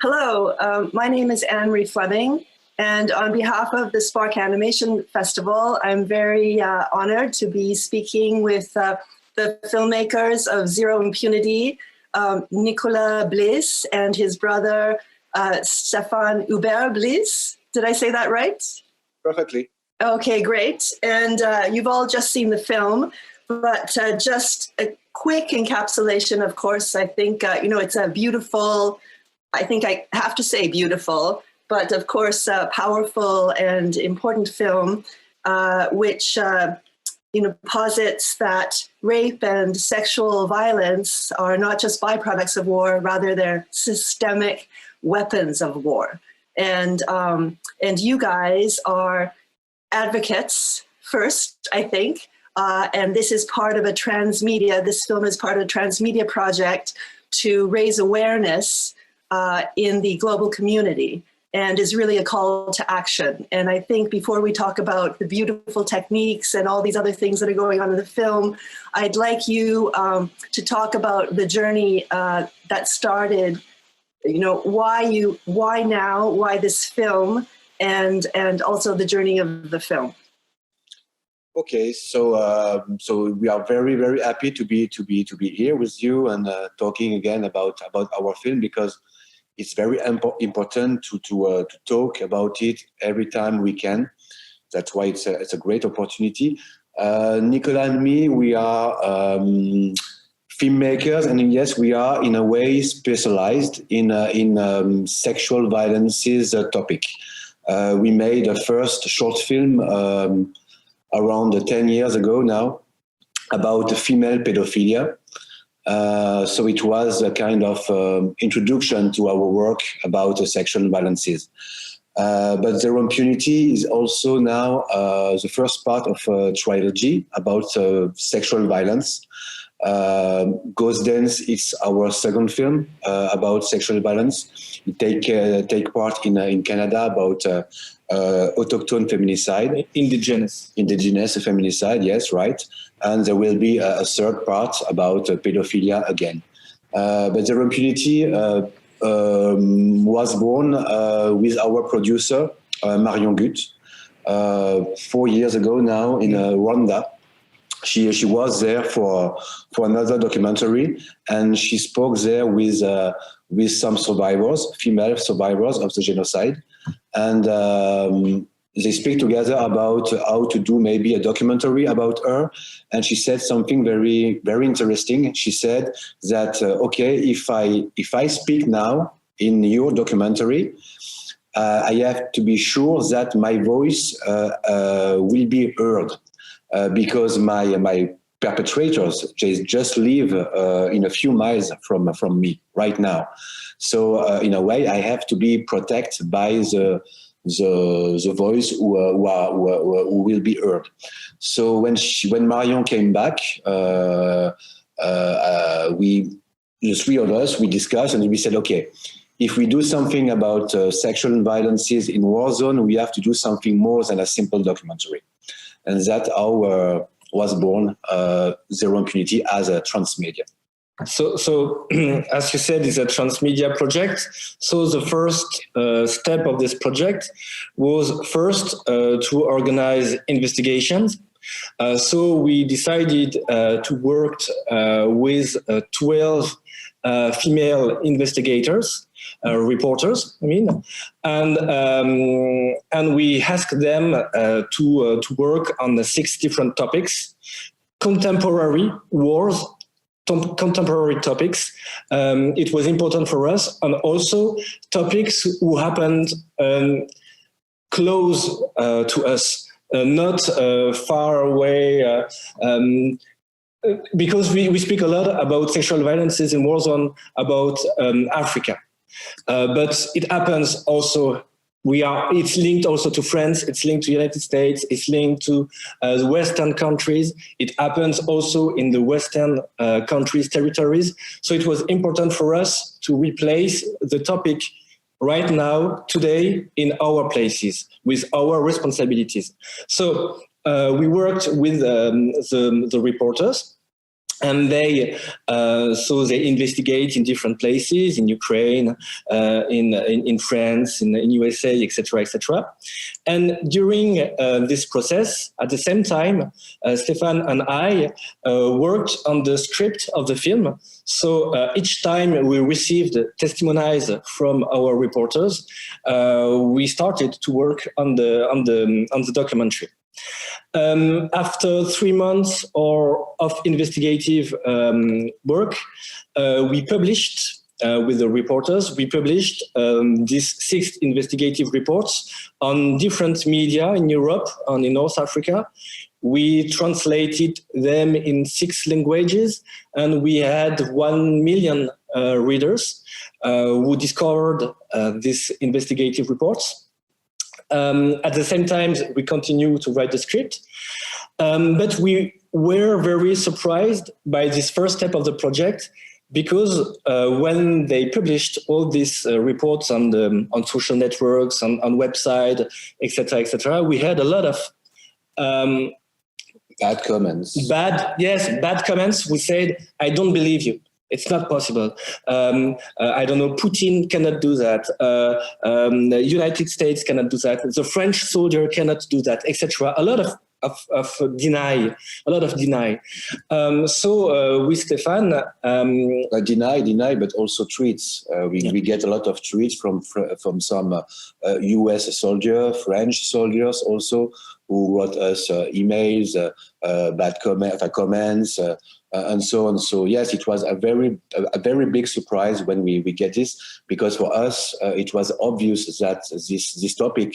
Hello, my name is Ann Marie Fleming, and on behalf of the Spark Animation Festival, I'm very honored to be speaking with the filmmakers of Zero Impunity, Nicolas Blies and his brother, Stephane Hueber-Blies. Did I say that right? Perfectly. Okay, great. And you've all just seen the film, but just a quick encapsulation, of course. I think, it's a beautiful, I think I have to say beautiful, but of course, a powerful and important film, which, posits that rape and sexual violence are not just byproducts of war, rather they're systemic weapons of war. And you guys are advocates first, I think, and this is part of a transmedia, this film is part of a transmedia project to raise awareness in the global community, and is really a call to action. And I think before we talk about the beautiful techniques and all these other things that are going on in the film, I'd like you to talk about the journey that started, why now, why this film, and also the journey of the film. Okay, so we are very, very happy to be here with you and talking again about our film, because it's very important to talk about it every time we can. That's why it's a great opportunity. Nicolas and me, we are filmmakers, and yes, we are in a way specialized in sexual violences topic. We made a first short film around 10 years ago now about female pedophilia. So it was a kind of introduction to our work about sexual violences. But Zero Impunity is also now the first part of a trilogy about sexual violence. Ghost Dance is our second film about sexual violence. We take part in Canada about autochtone feminicide. Indigenous feminicide, yes, right. And there will be a third part about pedophilia again. But Zero Impunity was born with our producer, Marion Gut, 4 years ago now in Rwanda. She was there for another documentary, and she spoke there with some survivors, female survivors of the genocide, and they speak together about how to do maybe a documentary about her. And she said something very, very interesting. She said that okay, if I speak now in your documentary, I have to be sure that my voice will be heard. Because my perpetrators just live in a few miles from me right now. So in a way, I have to be protected by the voice who will be heard. So when Marion came back, the three of us, we discussed and we said, okay, if we do something about sexual violences in war zone, we have to do something more than a simple documentary. And that's how was born Zero Impunity as a transmedia. So as you said, it's a transmedia project. So the first step of this project was first to organize investigations. So we decided to work with 12 female investigators, reporters, I mean, and we asked them to work on the 6 different topics: contemporary wars, contemporary topics. It was important for us, and also topics who happened close to us, not far away. Because we speak a lot about sexual violences in war zone, about Africa. But it happens also, it's linked also to France, it's linked to the United States, it's linked to the Western countries. It happens also in the Western countries, territories. So it was important for us to replace the topic right now, today, in our places, with our responsibilities. So we worked with the reporters. And so they investigate in different places, in Ukraine, in France, in USA, etc., etc. And during this process, at the same time, Stephane and I worked on the script of the film. So each time we received testimonies from our reporters, we started to work on the documentary. After 3 months of investigative work, we published, with the reporters, we published these 6 investigative reports on different media in Europe and in North Africa. We translated them in 6 languages, and we had 1 million readers who discovered these investigative reports. At the same time, we continue to write the script, but we were very surprised by this first step of the project, because when they published all these reports on social networks, on website, etc., we had a lot of bad comments. Bad comments. We said, "I don't believe you. It's not possible. I don't know, Putin cannot do that. The United States cannot do that. The French soldier cannot do that, etc." A lot of deny. So with Stephane... deny, but also tweets. We get a lot of tweets from some US soldiers, French soldiers also, who wrote us emails, bad comments, and so on. So yes, it was a very big surprise when we get this, because for us it was obvious that this topic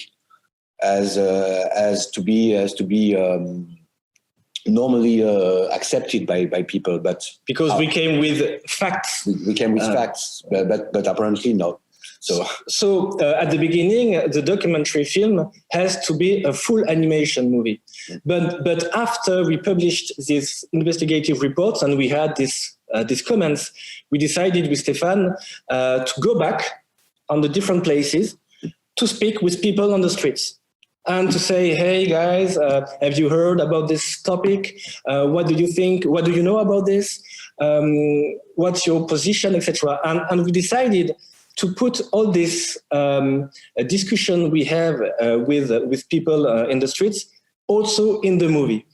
as to be normally accepted by people, but because we came with facts. We came with facts, but apparently not. So at the beginning, the documentary film has to be a full animation movie. But after we published these investigative reports and we had these comments, we decided with Stephane to go back on the different places to speak with people on the streets and to say, "Hey guys, have you heard about this topic? What do you think? What do you know about this? What's your position, etc." And we decided to put all this discussion we have with people in the streets also in the movie.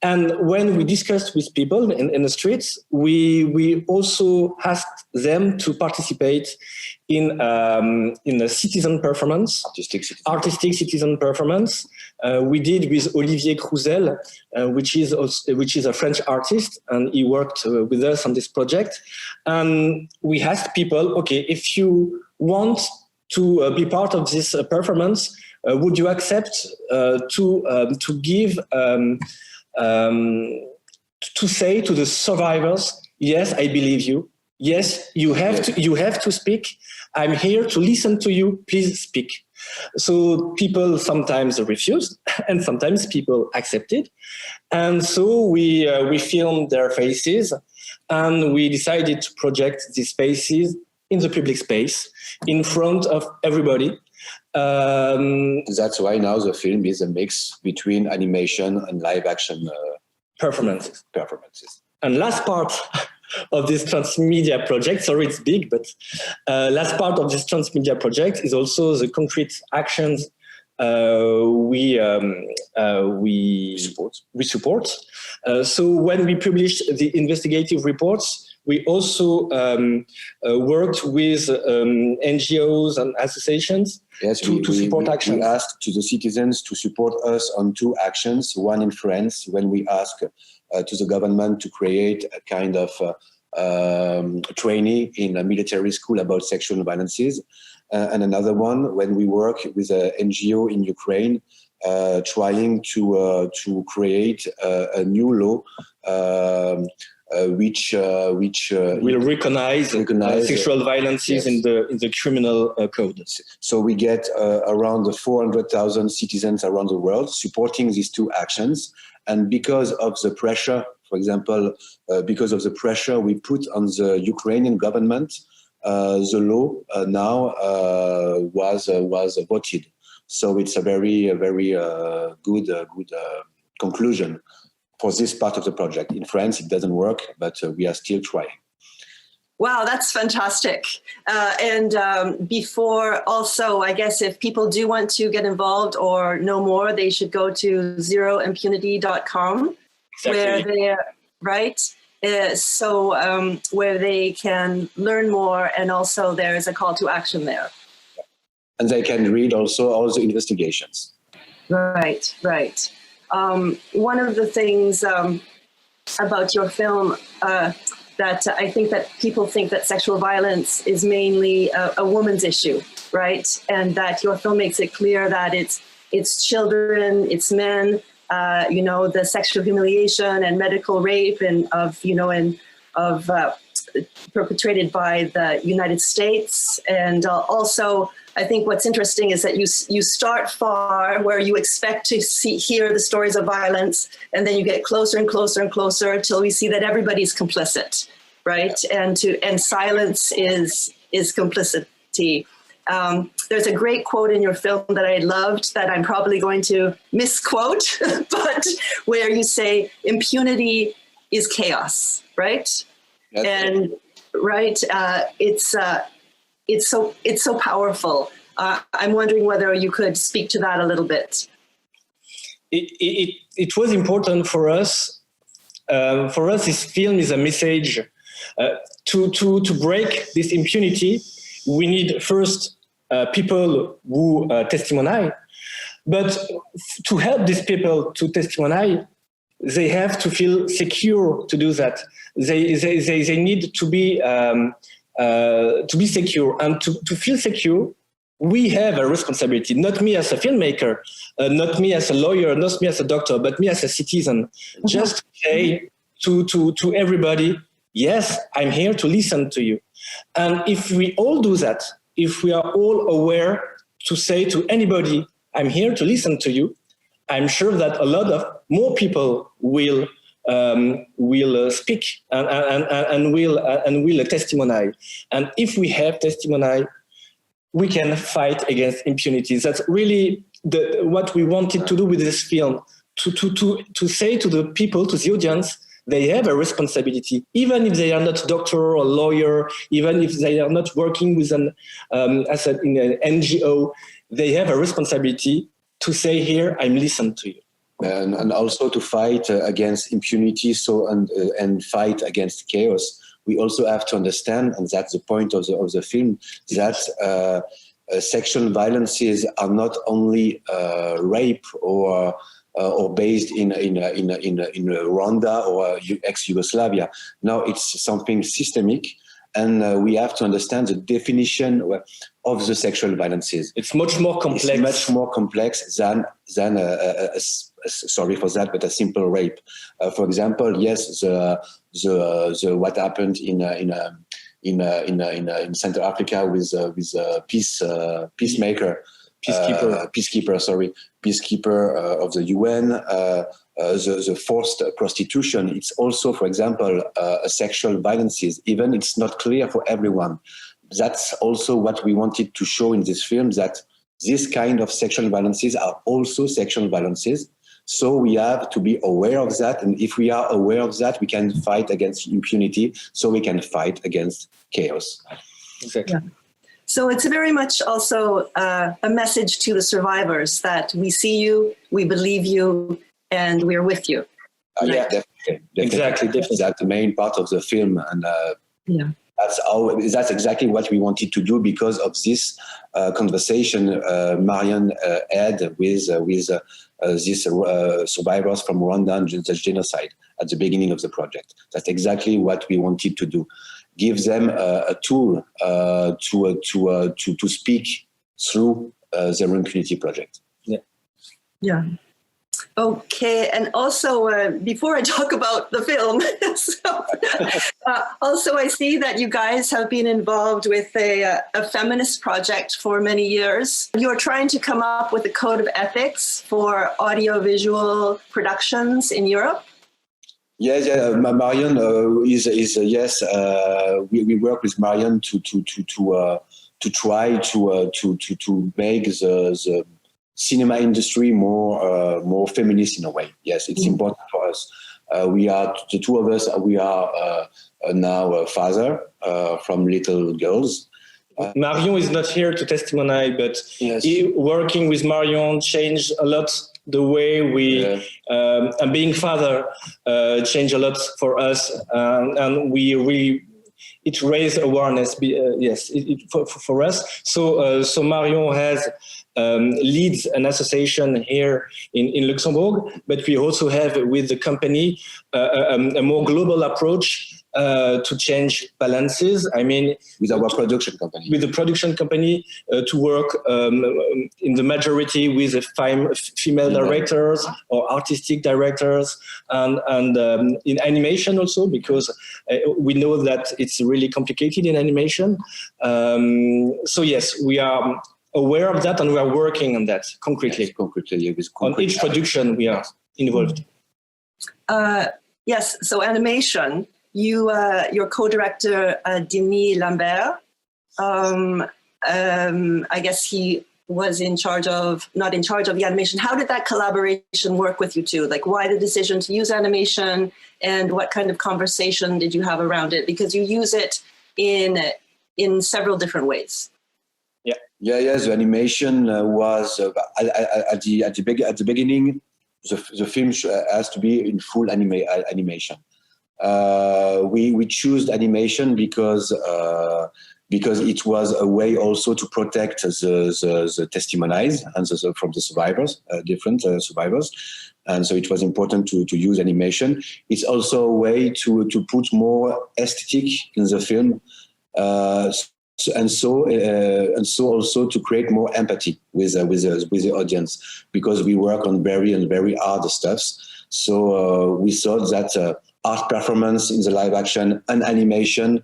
And when we discussed with people in the streets, we also asked them to participate in a citizen performance, artistic citizen performance. We did with Olivier Crouzel, which is a French artist, and he worked with us on this project. And we asked people, okay, if you want to be part of this performance, would you accept to give to say to the survivors, "Yes, I believe you. Yes, you have to speak. I'm here to listen to you. Please speak." So people sometimes refused, and sometimes people accepted, and so we filmed their faces, and we decided to project these faces in the public space in front of everybody. That's why now the film is a mix between animation and live action performances. And last part of this transmedia project, sorry it's big, but last part of this transmedia project is also the concrete actions we support. So when we published the investigative reports, we also worked with NGOs and associations to support actions. We asked to the citizens to support us on 2 actions, one in France, when we asked to the government to create a kind of training in a military school about sexual violences, and another one when we work with an NGO in Ukraine trying to create a new law which will recognize sexual violences, yes, in the criminal code. So we get around 400,000 citizens around the world supporting these 2 actions, and because of the pressure, for example, because of the pressure we put on the Ukrainian government, the law now was voted. So it's a very good conclusion for this part of the project. In France, it doesn't work, but we are still trying. Wow, that's fantastic. Before also, I guess if people do want to get involved or know more, they should go to zeroimpunity.com, where they're, right? Where they can learn more, and also there's a call to action there. And they can read also all the investigations. Right, right. One of the things about your film that I think that people think that sexual violence is mainly a woman's issue, right? And that your film makes it clear that it's children, it's men, the sexual humiliation and medical rape perpetrated by the United States. And also, I think what's interesting is that you start far where you expect to hear the stories of violence, and then you get closer and closer and closer until we see that everybody's complicit, right? And silence is complicity. There's a great quote in your film that I loved that I'm probably going to misquote, but where you say impunity is chaos, right? That's and right, it's so powerful. I'm wondering whether you could speak to that a little bit. It was important for us. This film is a message to break this impunity. We need first people who testimony, but to help these people to testimony, they have to feel secure to do that. They need to be secure, and to feel secure, we have a responsibility. Not me as a filmmaker, not me as a lawyer, not me as a doctor, but me as a citizen. Mm-hmm. Just say to everybody, yes, I'm here to listen to you. And if we all do that, if we are all aware to say to anybody, I'm here to listen to you, I'm sure that a lot of more people will speak and will testimony. And if we have testimony, we can fight against impunity. That's really what we wanted to do with this film, to say to the people, to the audience, they have a responsibility, even if they are not doctor or lawyer, even if they are not working with in an NGO, they have a responsibility to say here, I'm listening to you. And also to fight against impunity, and fight against chaos. We also have to understand, and that's the point of the film, that sexual violences are not only rape or based in Rwanda or ex-Yugoslavia. No, it's something systemic, and we have to understand the definition of the sexual violences. It's much more complex. It's much more complex than sorry for that, but a simple rape. For example, yes, the what happened in Central Africa with peacemaker. Peacekeeper of the UN, the forced prostitution. It's also, for example, a sexual violences. Even it's not clear for everyone. That's also what we wanted to show in this film, that this kind of sexual violences are also sexual violences. So we have to be aware of that. And if we are aware of that, we can fight against impunity. So we can fight against chaos. Exactly. Yeah. So it's very much also a message to the survivors that we see you, we believe you, and we're with you. Right? Yeah, definitely. Exactly. That's the main part of the film, and that's exactly what we wanted to do because of this conversation Marion had with these survivors from Rwanda and the genocide at the beginning of the project. That's exactly what we wanted to do. Give them a tool to speak through the Impunity project. Yeah. Okay, and also before I talk about the film, also I see that you guys have been involved with a feminist project for many years. You're trying to come up with a code of ethics for audiovisual productions in Europe. Yes, Marion is yes. We work with Marion to try to make cinema industry more feminist in a way. Yes, it's important for us. We are the two of us. We are now a father from little girls. Marion is not here to testimony, but yes. Working with Marion changed a lot the way we, and being father changed a lot for us, and it raised awareness. Yes, for us. So Marion has leads an association here in Luxembourg, but we also have with the company a more global approach to change balances. I mean, with our production company. With the production company to work in the majority with female directors or artistic directors, and in animation also, because we know that it's really complicated in animation. So yes, we are aware of that and we are working on that concretely. Yes, concretely. On each production we are involved. Yes, so animation. Your co-director, Denis Lambert, I guess he was not in charge of the animation. How did that collaboration work with you two? Like, why the decision to use animation, and what kind of conversation did you have around it? Because you use it in several different ways. Yes, the animation was at the beginning, the film has to be in full animation. We chose animation because it was a way also to protect the testimonies and from the survivors, different survivors, and so it was important to use animation. It's also a way to put more aesthetic in the film, and so also to create more empathy with the audience, because we work on very hard stuffs. So we thought that art performance in the live action and animation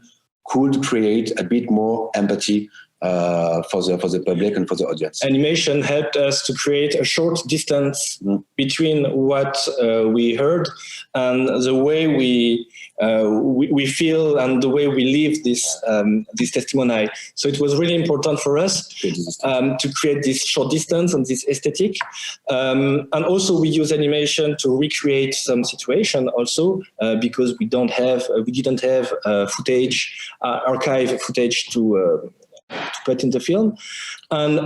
could create a bit more empathy for the public and for the audience. Animation helped us to create a short distance between what we heard and the way we feel and the way we live this testimony. So it was really important for us to create this short distance and this aesthetic. And also we use animation to recreate some situation also, because we didn't have footage, archive footage to put in the film, and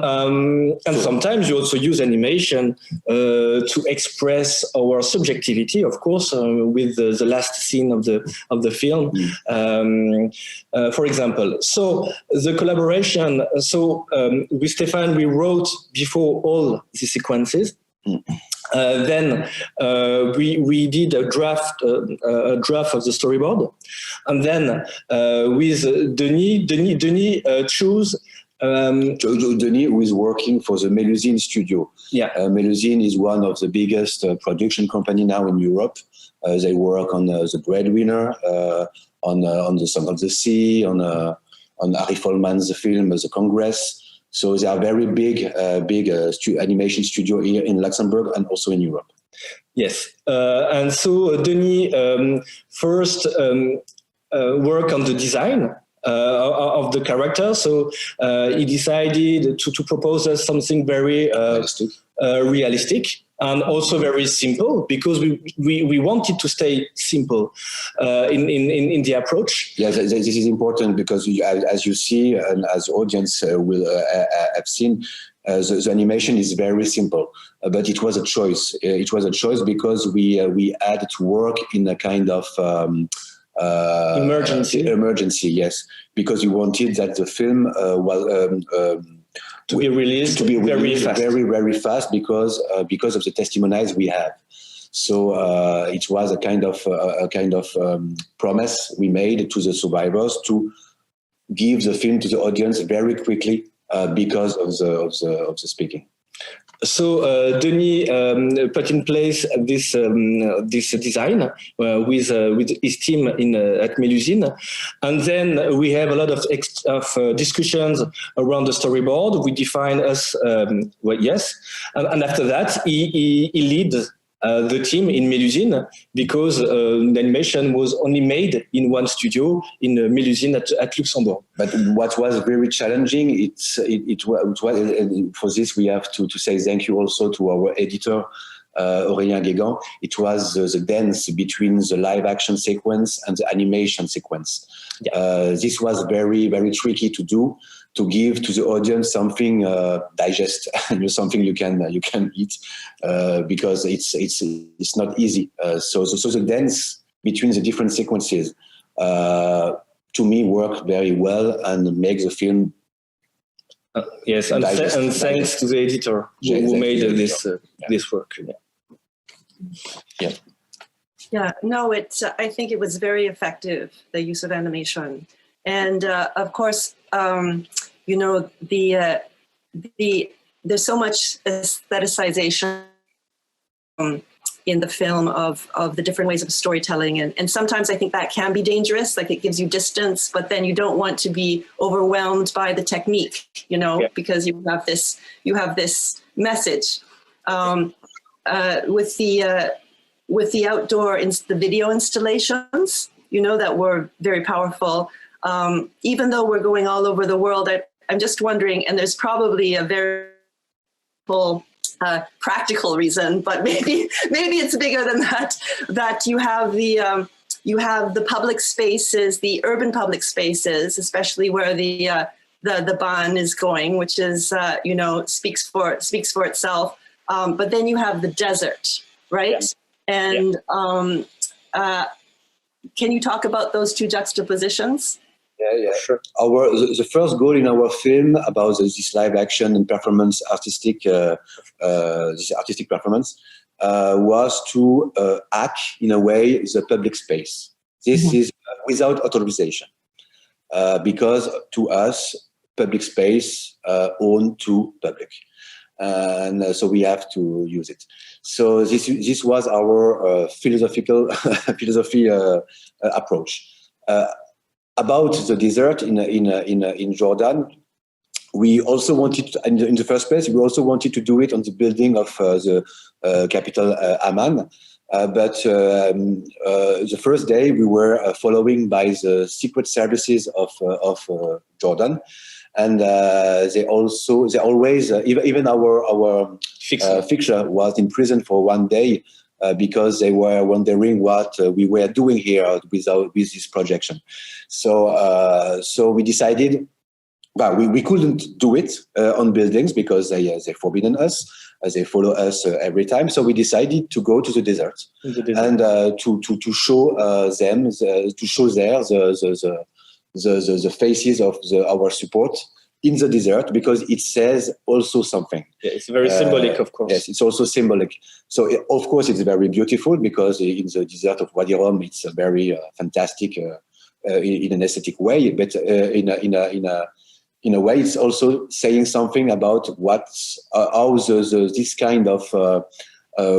sometimes you also use animation to express our subjectivity, of course, with the last scene of the film, for example. So the collaboration. So with Stephane, we wrote before all the sequences. Then we did a draft of the storyboard, and then with Denis chose. Denis, who is working for the Melusine studio. Melusine is one of the biggest production company now in Europe. They work on The Breadwinner, on The Song of the Sea, on Harry Folman's film The Congress. So they are very big animation studio here in Luxembourg and also in Europe. Yes, and so Denis first worked on the design of the character. So he decided to propose us something very realistic and also very simple, because we wanted to stay simple in the approach. Yeah, this is important because as you see, and as audience will have seen, the animation is very simple, but it was a choice. It was a choice because we had to work in a kind of emergency, yes, because we wanted that the film was to be released very fast because of the testimonies we have. So it was a kind of promise we made to the survivors to give the film to the audience very quickly because of the speaking. So Denis put in place this design with his team at Melusine, and then we have a lot of discussions around the storyboard. We define us, and after that he leads the team in Mélusine, because the animation was only made in one studio in Mélusine at Luxembourg. But what was very challenging, it was for this we have to say thank you also to our editor, Aurélien Guégan. It was the dance between the live action sequence and the animation sequence. Yeah. This was very, very tricky to do, to give to the audience something digest, something you can eat, because it's not easy. So the dance between the different sequences, to me, worked very well and makes the film. Yes, and thanks to the editor who made this work. Yeah, no, I think it was very effective, the use of animation. And of course, you know, there's so much aestheticization in the film of the different ways of storytelling. And sometimes I think that can be dangerous, like it gives you distance, but then you don't want to be overwhelmed by the technique, you know, because you have this message. With the outdoor, the video installations, you know, that were very powerful. Even though we're going all over the world, I'm just wondering, and there's probably a very practical reason, but maybe it's bigger than that. That you have the public spaces, the urban public spaces, especially where the BAN is going, which is you know, speaks for itself. But then you have the desert, right? Yeah. And can you talk about those two juxtapositions? Yeah, sure. The first goal in our film about this live action and performance artistic performance was to hack in a way the public space. This is without authorization, because to us public space owned to public, and so we have to use it. So this was our philosophy approach. About the desert in Jordan, we also wanted to, in the first place, we also wanted to do it on the building of the capital Amman. But the first day we were following by the secret services of Jordan. And they always, even our fixer was in prison for one day because they were wondering what we were doing here with this projection. So we decided, well, we couldn't do it on buildings because they forbidden us. They follow us every time. So we decided to go to the desert and to show them, to show there the faces of our support in the desert, because it says also something. Yeah, it's very symbolic, of course. Yes, it's also symbolic. So of course it's very beautiful, because in the desert of Wadi Rum it's a very fantastic in an aesthetic way, but in a way it's also saying something about how this kind of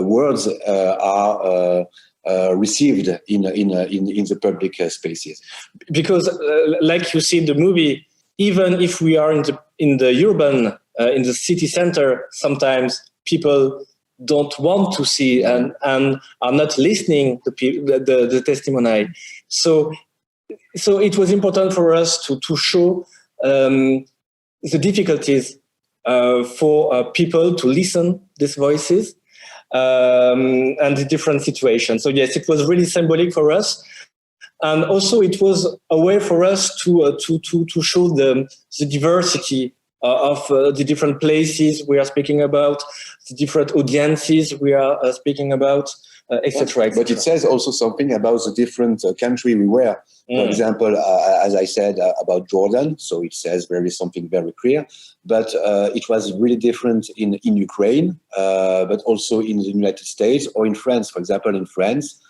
words are received in the public spaces. Because like you see in the movie, even if we are in the urban, in the city center, sometimes people don't want to see and are not listening to the testimony. So it was important for us to show the difficulties for people to listen these voices and the different situations. So yes, it was really symbolic for us. And also it was a way for us to show the diversity of the different places we are speaking about, the different audiences we are speaking about, etc. But it says also something about the different country we were. For example, as I said about Jordan, so it says something very clear. But it was really different in Ukraine, but also in the United States or in France. For example, in France,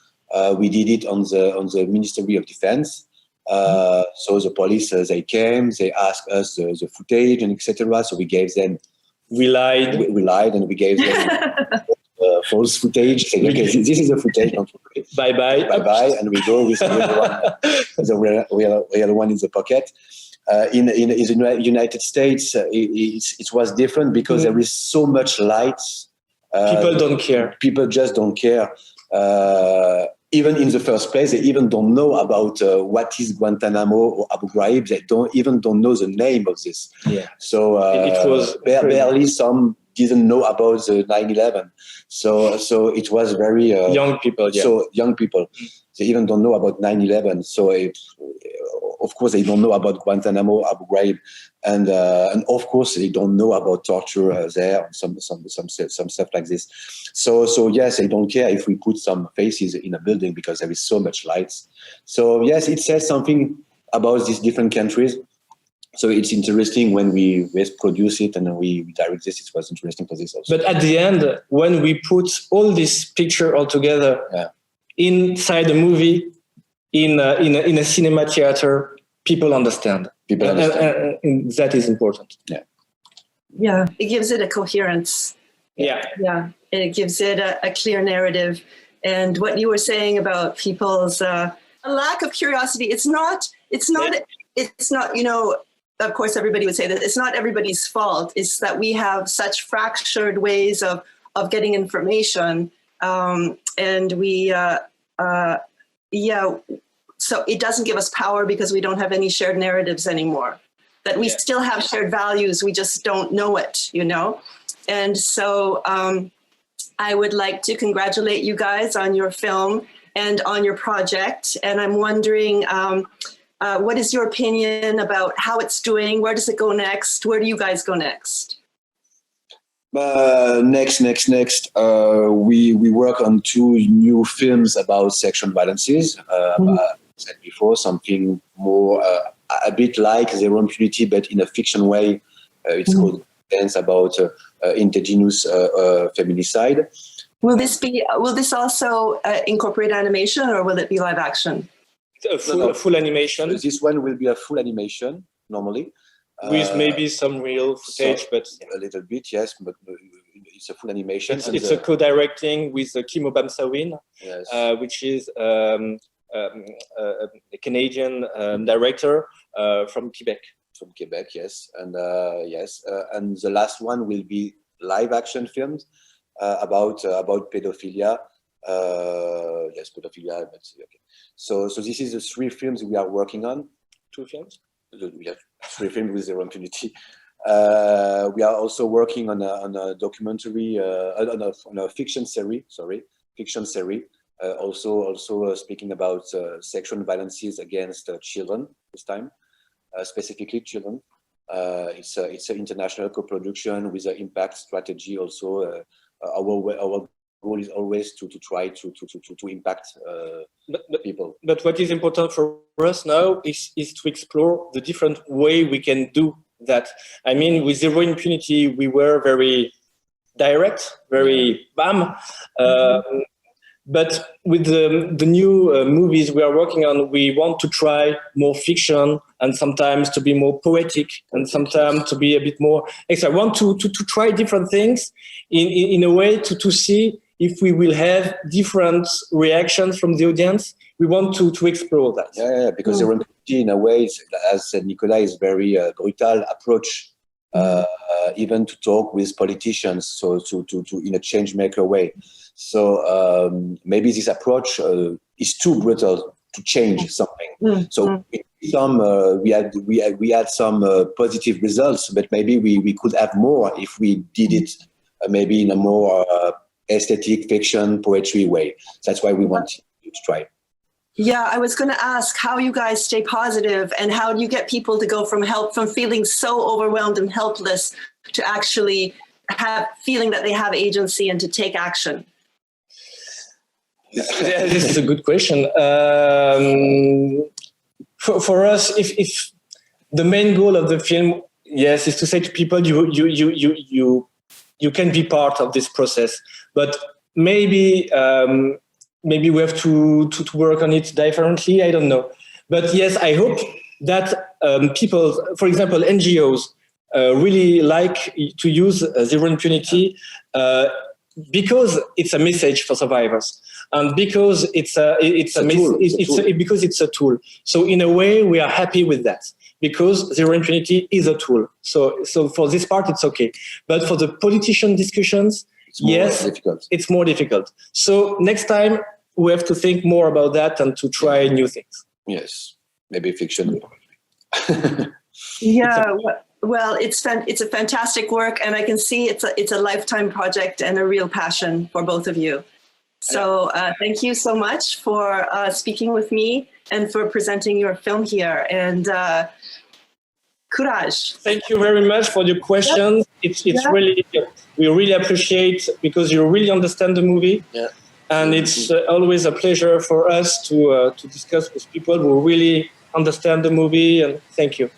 we did it on the Ministry of Defense. So the police, they came, they asked us the footage and etc. So we gave them. We lied and we gave them false footage. Saying, okay, this is the footage. Don't worry. Bye. And we go with the real one in the pocket. In the United States, it was different because there is so much light People don't care. People just don't care. Even in the first place, they even don't know about what is Guantanamo or Abu Ghraib. They don't know the name of this. Yeah. So it was barely some didn't know about the 9/11. So it was very young people. Yeah. So young people, they even don't know about 9/11. So of course they don't know about Guantanamo, Abu Ghraib, and of course they don't know about torture there, some stuff like this. So yes, they don't care if we put some faces in a building because there is so much lights. So yes, it says something about these different countries. So it's interesting when we produce it and we direct this. It was interesting for this also. But at the end, when we put all this picture all together inside a movie, in a cinema theater, people understand. People understand. And that is important. Yeah. Yeah, it gives it a coherence. Yeah. Yeah, and it gives it a clear narrative. And what you were saying about people's a lack of curiosity, it's not, you know, of course, everybody would say that it's not everybody's fault. It's that we have such fractured ways of getting information. And we, so it doesn't give us power because we don't have any shared narratives anymore. That we still have shared values, we just don't know it, you know? And so I would like to congratulate you guys on your film and on your project. And I'm wondering, what is your opinion about how it's doing? Where does it go next? Where do you guys go next? Next. We work on 2 new films about sexual violences. I said before, something more, a bit like Zero Impunity, but in a fiction way. It's called Dance, about indigenous feminicide. Will this also incorporate animation, or will it be live action? A full animation. So this one will be a full animation normally, with maybe some real footage, but a little bit, yes. But it's a full animation. It's a co-directing with Kim Obamsawin, yes. Which is a Canadian director from Quebec. From Quebec, yes, and and the last one will be live action films about pedophilia. Yes, pedophilia. But okay. So this is the 3 films we are working on. 2 films. We have 3 films with Zero Impunity. We are also working on a documentary, on a fiction series. Also speaking about sexual violences against children this time, specifically children. It's an international co-production with an impact strategy. Also, our goal is always to try to impact people. But what is important for us now is to explore the different way we can do that. I mean, with Zero Impunity, we were very direct, very bam. But with the new movies we are working on, we want to try more fiction and sometimes to be more poetic and sometimes to be a bit more extra. I want to try different things in a way to see if we will have different reactions from the audience. We want to explore that. Yeah, because Zero Impunity, in a way, as said Nicolas, is very brutal approach, even to talk with politicians, so to in a change maker way. So maybe this approach is too brutal to change something. So we had some positive results, but maybe we could have more if we did it maybe in a more aesthetic, fiction, poetry way. That's why we want to try. Yeah, I was going to ask how you guys stay positive and how do you get people to go from feeling so overwhelmed and helpless to actually feeling that they have agency and to take action? Yeah, this is a good question. For us, if the main goal of the film, yes, is to say to people, you can be part of this process, but maybe we have to work on it differently. I don't know, but yes, I hope that people, for example, NGOs, really like to use Zero Impunity because it's a message for survivors. And because it's a tool. So in a way, we are happy with that because Zero Impunity is a tool. So for this part, it's okay. But for the politician discussions, It's more difficult. It's more difficult. So next time we have to think more about that and to try new things. Yes, maybe fiction. Yeah, well, it's a fantastic work, and I can see it's a lifetime project and a real passion for both of you. So thank you so much for speaking with me and for presenting your film here. And courage. Thank you very much for your questions. It's really, we really appreciate, because you really understand the movie. Yeah. And it's always a pleasure for us to discuss with people who really understand the movie. And thank you.